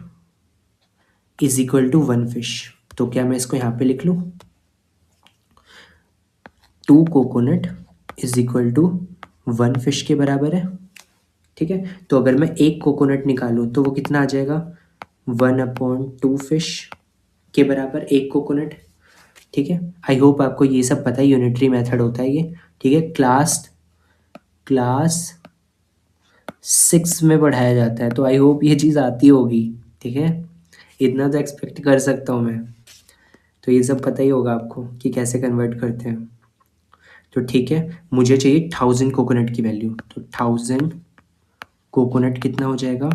is equal to 1 fish, तो क्या मैं इसको यहाँ पे लिख लूँ, 2 coconut is equal to 1 fish के बराबर है, ठीक है। तो अगर मैं एक कोकोनट निकालूं तो वो कितना आ जाएगा, 1/2 फिश के बराबर एक कोकोनट, ठीक है। आई होप आपको ये सब पता है, यूनिटरी मेथड होता है ये, ठीक है, क्लास 6 में पढ़ाया जाता है, तो आई होप ये चीज़ आती होगी, ठीक है, इतना तो एक्सपेक्ट कर सकता हूँ मैं। तो ये सब पता ही होगा आपको कि कैसे कन्वर्ट करते हैं। तो ठीक है, मुझे चाहिए 1000 कोकोनट की वैल्यू, तो 1000 कोकोनट कितना हो जाएगा,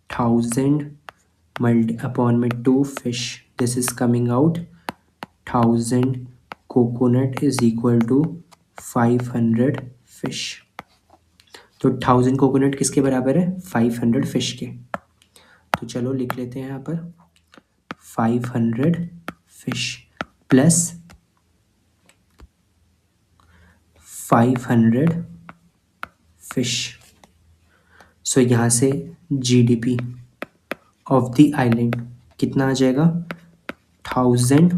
1000 अपॉन में 2 fish, this is coming out 1000 coconut is equal to 500 fish. तो 1000 कोकोनट किसके बराबर है, 500 फिश के। तो चलो लिख लेते हैं यहाँ पर 500 फिश प्लस 500 फिश। सो यहाँ से जीडीपी ऑफ द आइलैंड कितना आ जाएगा, 1000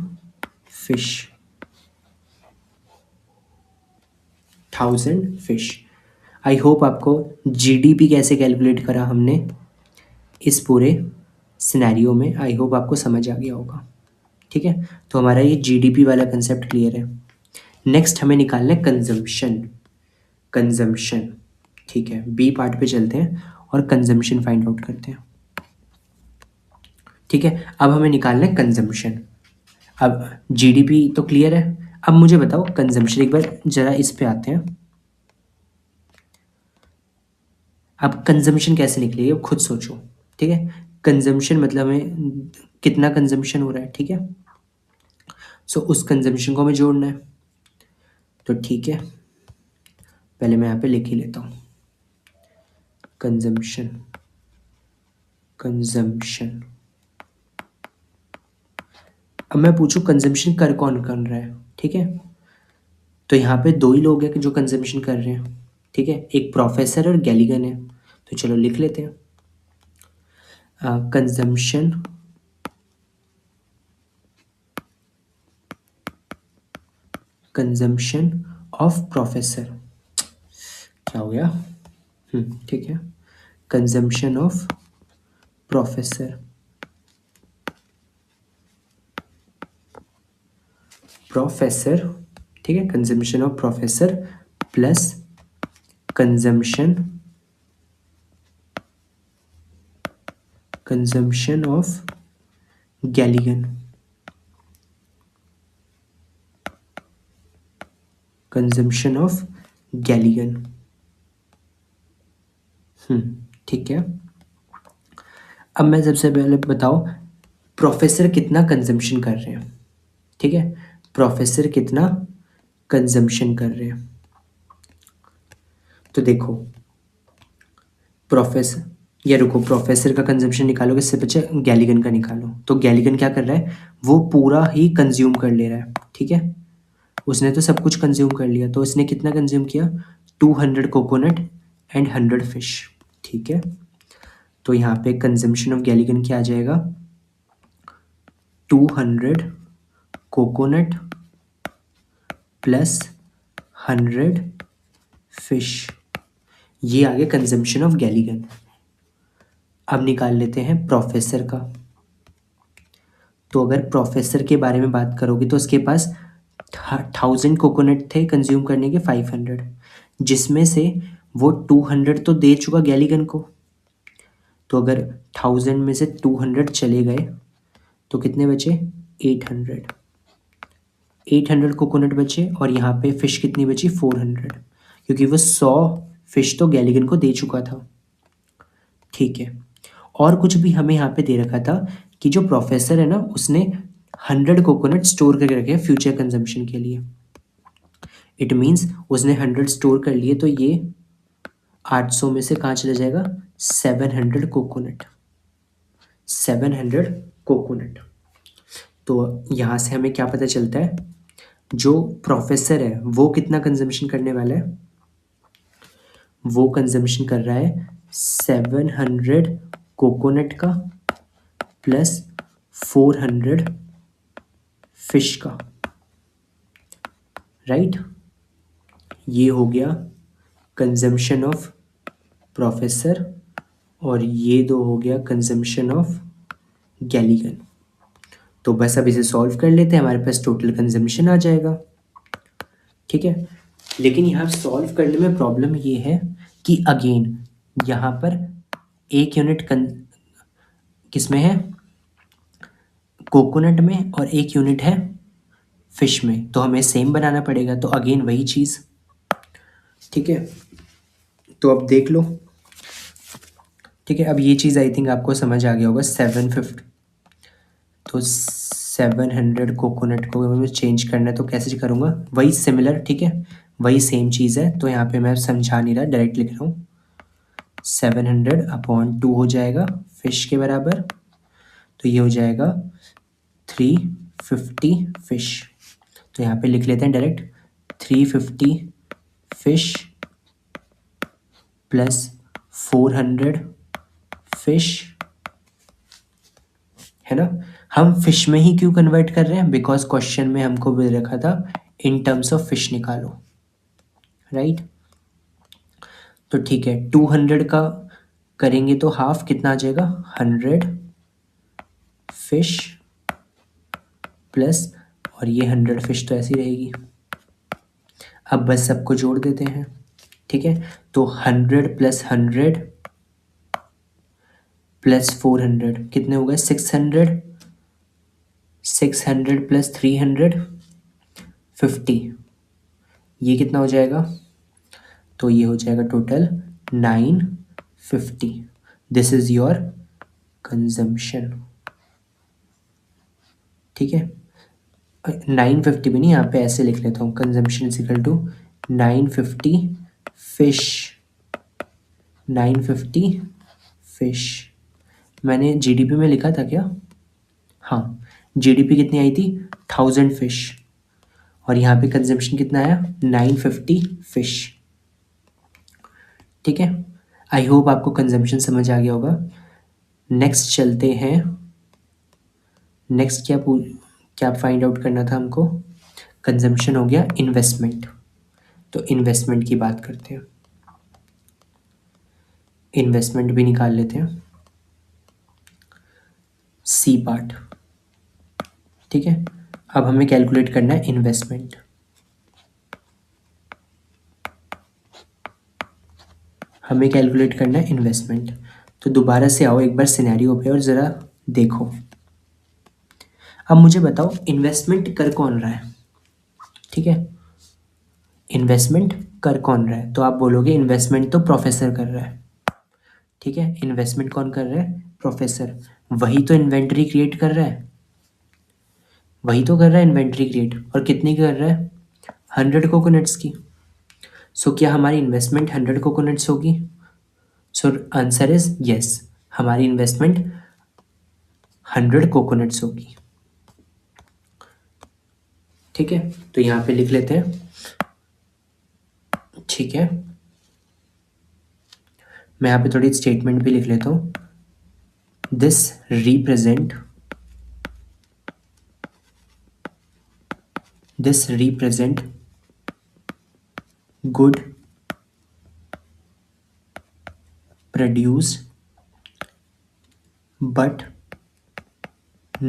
फिश, 1000 फिश। आई होप आपको जीडीपी कैसे कैलकुलेट करा हमने इस पूरे सिनेरियो में, आई होप आपको समझ आ गया होगा, ठीक है। तो हमारा ये जीडीपी वाला कंसेप्ट क्लियर है। नेक्स्ट हमें निकालना है कंजम्पशन, ठीक है, बी पार्ट पे चलते हैं और कंजम्पशन फाइंड आउट करते हैं, ठीक है। अब हमें निकालना है कंजम्पशन। अब जीडीपी तो क्लियर है, अब मुझे बताओ कंजम्पशन, एक बार जरा इस पे आते हैं। अब कंजम्पशन कैसे निकलेगी अब खुद सोचो, ठीक है। कंजम्पशन मतलब हमें कितना कंजम्पशन हो रहा है, ठीक है। सो उस कंजम्पशन को हमें जोड़ना है, तो ठीक है, पहले मैं यहाँ पे लिख ही लेता हूँ कंजम्पशन। अब मैं पूछूं कंजम्पशन कर कौन कर रहा है, ठीक है। तो यहाँ पे दो ही लोग हैं जो कंजम्पशन कर रहे हैं, ठीक है, एक प्रोफेसर और गैलिगन है। तो चलो लिख लेते हैं, कंजम्पशन ऑफ प्रोफेसर, क्या हो गया, ठीक है, कंजम्पशन ऑफ प्रोफेसर ठीक है, consumption of professor plus consumption of Galligan, ठीक है। अब मैं सबसे पहले बताओ प्रोफेसर कितना कंजम्पशन कर रहे हैं, ठीक है, प्रोफेसर कितना कंजम्पशन कर रहे हैं। तो देखो प्रोफेसर, या रुको, प्रोफेसर का कंजम्पशन निकालोगे, इससे बचे गैलीगन का निकालो। तो गैलीगन क्या कर रहा है, वो पूरा ही कंज्यूम कर ले रहा है, ठीक है, उसने तो सब कुछ कंज्यूम कर लिया। तो उसने कितना कंज्यूम किया, 200 कोकोनट एंड 100 फिश, ठीक है। तो यहाँ पे कंजम्पशन ऑफ गैलीगन क्या आ जाएगा, 200 कोकोनट प्लस 100 फिश, ये आ गया कंजम्पशन ऑफ गैलीगन। अब निकाल लेते हैं प्रोफेसर का। तो अगर प्रोफेसर के बारे में बात करोगे तो उसके पास 1000 कोकोनट थे कंज्यूम करने के 500, जिसमें से वो 200 तो दे चुका गैलीगन को। तो अगर 1000 में से 200 चले गए तो कितने बचे, 800 कोकोनट बचे, और यहाँ पे फिश कितनी बची, 400, क्योंकि वो 100 फिश तो गैलीगन को दे चुका था, ठीक है। और कुछ भी हमें यहाँ पे दे रखा था कि जो प्रोफेसर है ना, उसने 100 कोकोनट स्टोर करके रखे हैं फ्यूचर कंजम्पशन के लिए। इट मीन्स उसने 100 स्टोर कर लिए, तो ये 800 में से कहाँ चला जाएगा, 700 कोकोनट। तो यहाँ से हमें क्या पता चलता है, जो प्रोफेसर है वो कितना कंजम्पशन करने वाला है, वो कंजम्पशन कर रहा है 700 कोकोनट का प्लस 400 फिश का, राइट। ये हो गया कंजम्पशन ऑफ प्रोफेसर, और ये दो हो गया कंजम्पशन ऑफ गैलीगन। तो बस अब इसे सॉल्व कर लेते हैं, हमारे पास टोटल कंजम्पशन आ जाएगा, ठीक है। लेकिन यहाँ सॉल्व करने में प्रॉब्लम ये है कि अगेन यहाँ पर एक यूनिट किस में है, कोकोनट में, और एक यूनिट है फिश में, तो हमें सेम बनाना पड़ेगा। तो अगेन वही चीज़, ठीक है। तो अब देख लो, ठीक है, अब ये चीज़ आई थिंक आपको समझ आ गया होगा। 750, तो 700 कोकोनट को मैं चेंज करना है तो कैसे करूँगा, वही सिमिलर, ठीक है, वही सेम चीज़ है। तो यहाँ पे मैं समझा नहीं रहा, डायरेक्ट लिख रहा हूँ, 700/2 हो जाएगा फिश के बराबर, तो ये हो जाएगा 350 फिश। तो यहाँ पे लिख लेते हैं डायरेक्ट, 350 फिश प्लस 400 फिश, है ना। हम फिश में ही क्यों कन्वर्ट कर रहे हैं, बिकॉज क्वेश्चन में हमको भी रखा था इन टर्म्स ऑफ फिश निकालो, राइट। तो ठीक है, 200 का करेंगे तो हाफ कितना आ जाएगा, 100 फिश प्लस, और ये 100 फिश तो ऐसी रहेगी। अब बस सबको जोड़ देते हैं, ठीक है। तो 100 प्लस 100 प्लस 400 कितने हो गए, 600, 600 प्लस 300 50, ये कितना हो जाएगा, तो ये हो जाएगा total 950। This is your consumption, ठीक है। 950 भी नहीं, यहाँ पे ऐसे लिख लेता हूँ, consumption is equal to 950 fish, 950 fish. मैंने जीडीपी में लिखा था क्या, हाँ, जीडीपी कितनी आई थी, 1000 फिश, और यहाँ पे कंजम्पशन कितना आया, 950 फिश, ठीक है। आई होप आपको कंजम्पशन समझ आ गया होगा। नेक्स्ट चलते हैं, नेक्स्ट क्या फाइंड आउट करना था हमको? कंजम्पशन हो गया, इन्वेस्टमेंट। तो इन्वेस्टमेंट की बात करते हैं, इन्वेस्टमेंट भी निकाल लेते हैं, सी पार्ट। ठीक है, अब हमें कैलकुलेट करना है इन्वेस्टमेंट। हमें कैलकुलेट करना है इन्वेस्टमेंट। तो दोबारा से आओ एक बार सिनेरियो पे और ज़रा देखो। अब मुझे बताओ इन्वेस्टमेंट कर कौन रहा है? ठीक है, इन्वेस्टमेंट कर कौन रहा है? तो आप बोलोगे इन्वेस्टमेंट तो प्रोफेसर कर रहा है। ठीक है, इन्वेस्टमेंट कौन कर रहा है? प्रोफेसर। वही तो इन्वेंट्री क्रिएट कर रहा है, वही तो कर रहा है इन्वेंट्री क्रिएट। और कितनी कर रहा है? 100 कोकोनट्स की। सो क्या हमारी इन्वेस्टमेंट 100 कोकोनट्स होगी? सो आंसर इज यस, हमारी इन्वेस्टमेंट 100 कोकोनट्स होगी। ठीक है, तो यहाँ पे लिख लेते हैं। ठीक है, मैं यहाँ पे थोड़ी स्टेटमेंट भी लिख लेता हूँ। This represent good produced but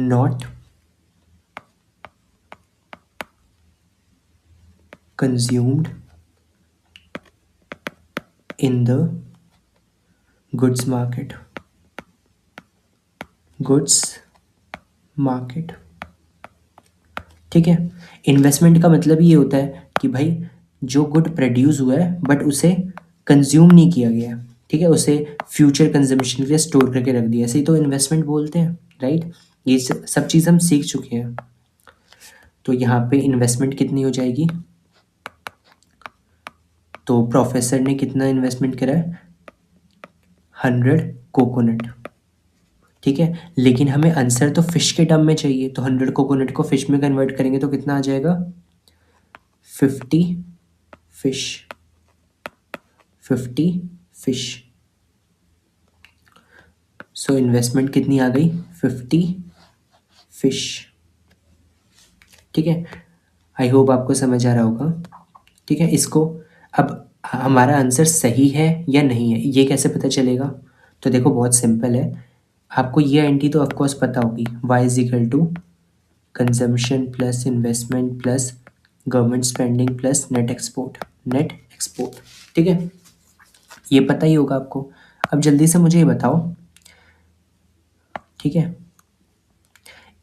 not consumed in the goods market। ठीक है, इन्वेस्टमेंट का मतलब ये होता है कि भाई जो गुड प्रोड्यूस हुआ है बट उसे कंज्यूम नहीं किया गया। ठीक है, उसे फ्यूचर कंजम्पशन के लिए स्टोर करके रख दिया, ऐसे ही तो इन्वेस्टमेंट बोलते हैं, राइट? ये सब चीज़ हम सीख चुके हैं। तो यहाँ पे इन्वेस्टमेंट कितनी हो जाएगी? तो प्रोफेसर ने कितना इन्वेस्टमेंट करा है? 100 कोकोनट। ठीक है, लेकिन हमें आंसर तो फिश के टर्म में चाहिए, तो 100 कोकोनट को फिश में कन्वर्ट करेंगे तो कितना आ जाएगा? 50 फिश। 50 फिश। सो इन्वेस्टमेंट कितनी आ गई? 50 फिश। ठीक है, आई होप आपको समझ आ रहा होगा। ठीक है, इसको अब हमारा आंसर सही है या नहीं है ये कैसे पता चलेगा? तो देखो बहुत सिंपल है, आपको ये एंटी तो ऑफकोर्स पता होगी, y is equal to consumption plus investment plus government spending plus net export. ठीक है, ये पता ही होगा आपको। अब जल्दी से मुझे ये बताओ, ठीक है,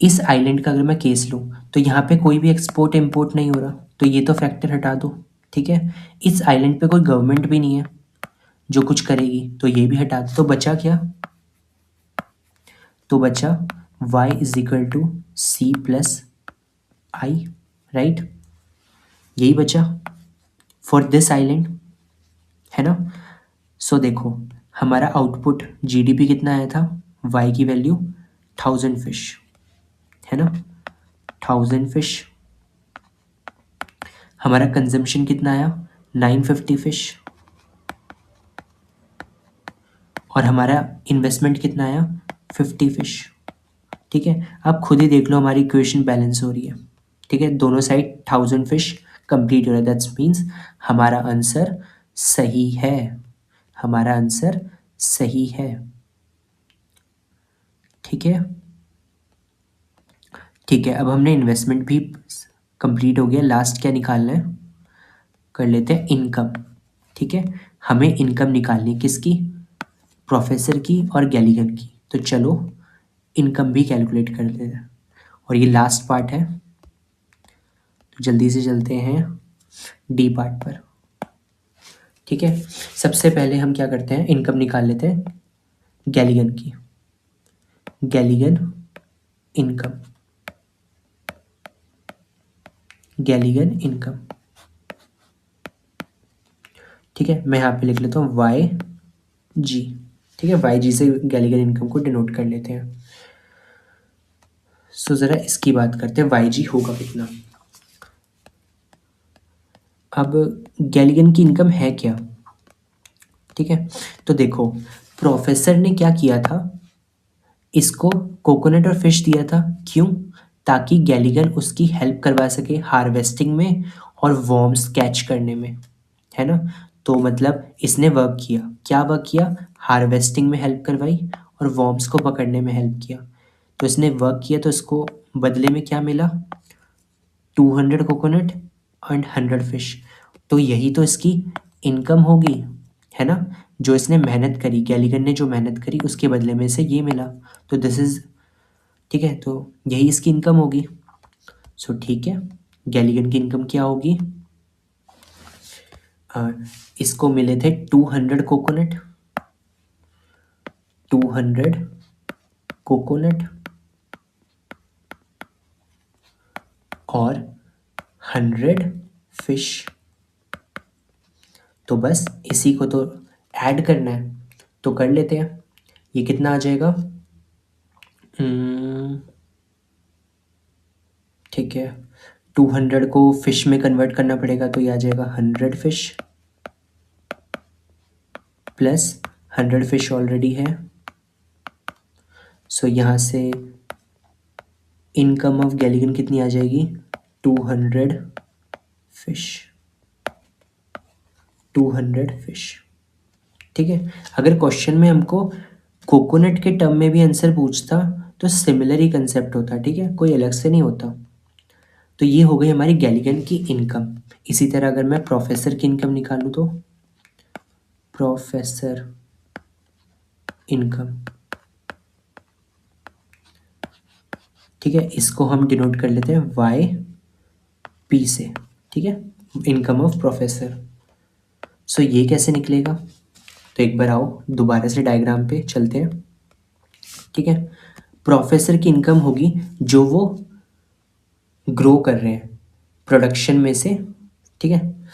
इस आइलैंड का अगर मैं केस लूँ तो यहाँ पे कोई भी एक्सपोर्ट इम्पोर्ट नहीं हो रहा, तो ये तो फैक्टर हटा दो। ठीक है, इस आइलैंड पे कोई गवर्नमेंट भी नहीं है जो कुछ करेगी, तो ये भी हटा दो। तो बचा क्या? तो बचा y is equal to C plus I, right? यही बचा फॉर दिस आइलैंड, है ना? सो देखो हमारा आउटपुट जीडीपी कितना आया था? y की वैल्यू 1000 फिश, है ना? 1000 फिश। हमारा कंजम्पशन कितना आया? 950 फिश। और हमारा इन्वेस्टमेंट कितना आया? 50 फिश। ठीक है, आप खुद ही देख लो हमारी इक्वेशन बैलेंस हो रही है। ठीक है, दोनों साइड 1000 फिश कंप्लीट हो रहा है, दैट्स मीन्स हमारा आंसर सही है। हमारा आंसर सही है। ठीक है, ठीक है, अब हमने इन्वेस्टमेंट भी कंप्लीट हो गया। लास्ट क्या निकालना है? कर लेते हैं इनकम। ठीक है, हमें इनकम निकालनी किसकी? प्रोफेसर की और गैलीगन की। तो चलो इनकम भी कैलकुलेट कर लेते हैं, और ये लास्ट पार्ट है, तो जल्दी से चलते हैं डी पार्ट पर। ठीक है, सबसे पहले हम क्या करते हैं, इनकम निकाल लेते हैं गैलीगन की। गैलीगन इनकम, गैलीगन इनकम। ठीक है, मैं यहाँ पे लिख लेता हूँ वाई जी। ठीक है, वाई जी से गैलीगन इनकम को डिनोट कर लेते हैं। सो ज़रा इसकी बात करते हैं, वाई जी होगा कितना। अब गैलीगन की इनकम है क्या? ठीक है, तो देखो प्रोफेसर ने क्या किया था, इसको कोकोनट और फिश दिया था, क्यों? ताकि गैलिगन उसकी हेल्प करवा सके हार्वेस्टिंग में और वॉर्म्स कैच करने में, है ना? तो मतलब इसने वर्क किया, क्या वर्क किया? हार्वेस्टिंग में हेल्प करवाई और वॉर्म्स को पकड़ने में हेल्प किया। तो इसने वर्क किया, तो इसको बदले में क्या मिला? 200 कोकोनट एंड 100 फिश। तो यही तो इसकी इनकम होगी, है ना? जो इसने मेहनत करी, गैलिगन ने जो मेहनत करी उसके बदले में इसे ये मिला। तो दिस इज, ठीक है, तो यही इसकी इनकम होगी। सो ठीक है, गैलिगन की इनकम क्या होगी? इसको मिले थे 200 कोकोनट, 200 कोकोनट और 100 फिश। तो बस इसी को तो ऐड करना है, तो कर लेते हैं। ये कितना आ जाएगा? ठीक है, 200 को फिश में कन्वर्ट करना पड़ेगा, तो ये आ जाएगा 100 फिश प्लस 100 फिश ऑलरेडी है। सो यहाँ से इनकम ऑफ गैलिगन कितनी आ जाएगी? 200 फिश, 200 फिश। ठीक है, अगर क्वेश्चन में हमको कोकोनट के टर्म में भी आंसर पूछता तो सिमिलर ही कंसेप्ट होता, ठीक है, कोई अलग से नहीं होता। तो ये हो गई हमारी गैलिगन की इनकम। इसी तरह अगर मैं प्रोफेसर की इनकम निकालूं तो प्रोफेसर इनकम, ठीक है, इसको हम डिनोट कर लेते हैं वाई पी से, ठीक है, इनकम ऑफ प्रोफेसर। सो ये कैसे निकलेगा? तो एक बार आओ दोबारा से डायग्राम पे चलते हैं, ठीक है। प्रोफेसर की इनकम होगी जो वो ग्रो कर रहे हैं प्रोडक्शन में से, ठीक है।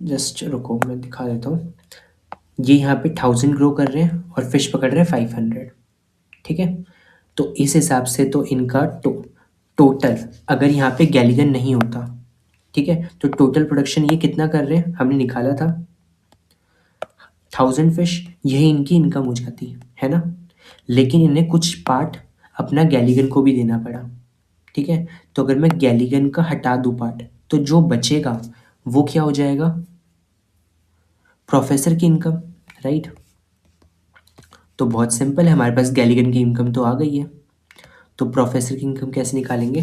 जस्ट रुको मैं दिखा देता हूँ। ये यहाँ पे 1000 ग्रो कर रहे हैं और फिश पकड़ रहे हैं 500, ठीक है। तो इस हिसाब से तो इनका टोटल, अगर यहाँ पे गैलिगन नहीं होता, ठीक है, तो टोटल प्रोडक्शन ये कितना कर रहे हैं हमने निकाला था 1000 फिश, यही इनकी इनकम हो जाती है ना। लेकिन इन्हें कुछ पार्ट अपना गैलिगन को भी देना पड़ा, ठीक है। तो अगर मैं गैलिगन का हटा दूँ पार्ट, तो जो बचेगा वो क्या हो जाएगा? प्रोफेसर की इनकम, राइट। तो बहुत सिंपल है, हमारे पास गैलिगन की इनकम तो आ गई है, तो प्रोफेसर की इनकम कैसे निकालेंगे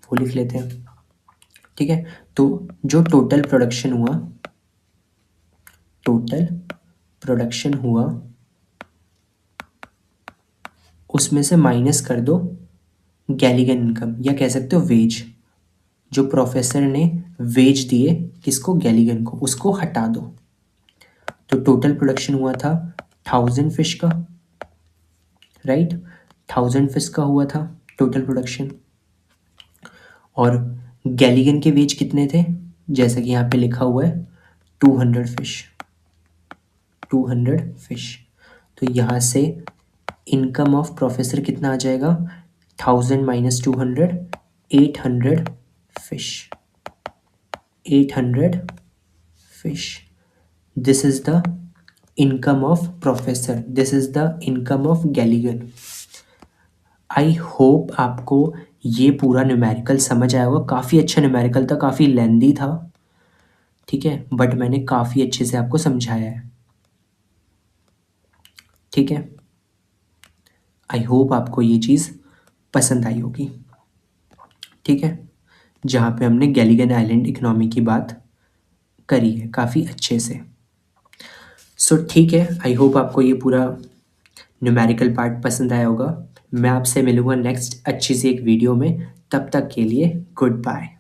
वो लिख लेते हैं, ठीक है। तो जो टोटल प्रोडक्शन हुआ उसमें से माइनस कर दो गैलिगन इनकम, या कह सकते हो वेज, जो प्रोफेसर ने वेज दिए किसको? गैलिगन को, उसको हटा दो। तो टोटल प्रोडक्शन हुआ था 1000 फिश का, राइट, 1000 फिश का हुआ था टोटल प्रोडक्शन। और गैलिगन के वेज कितने थे? जैसा कि यहाँ पे लिखा हुआ है 200 फिश, 200 फिश। तो यहाँ से इनकम ऑफ प्रोफेसर कितना आ जाएगा? 1000 minus 200, 800 fish, 800 fish. This is the income of professor, this is the income of Galligan. I hope आपको ये पूरा न्यूमेरिकल समझ आया होगा। काफ़ी अच्छा न्यूमेरिकल था, काफ़ी लेंदी था, ठीक है, बट मैंने काफ़ी अच्छे से आपको समझाया है, ठीक है। आई होप आपको ये चीज़ पसंद आई होगी, ठीक है, जहाँ पे हमने गैलिगन आइलैंड इकोनॉमी की बात करी है काफ़ी अच्छे से। सो ठीक है, आई होप आपको ये पूरा न्यूमेरिकल पार्ट पसंद आया होगा। मैं आपसे मिलूँगा नेक्स्ट अच्छी सी एक वीडियो में, तब तक के लिए गुड बाय।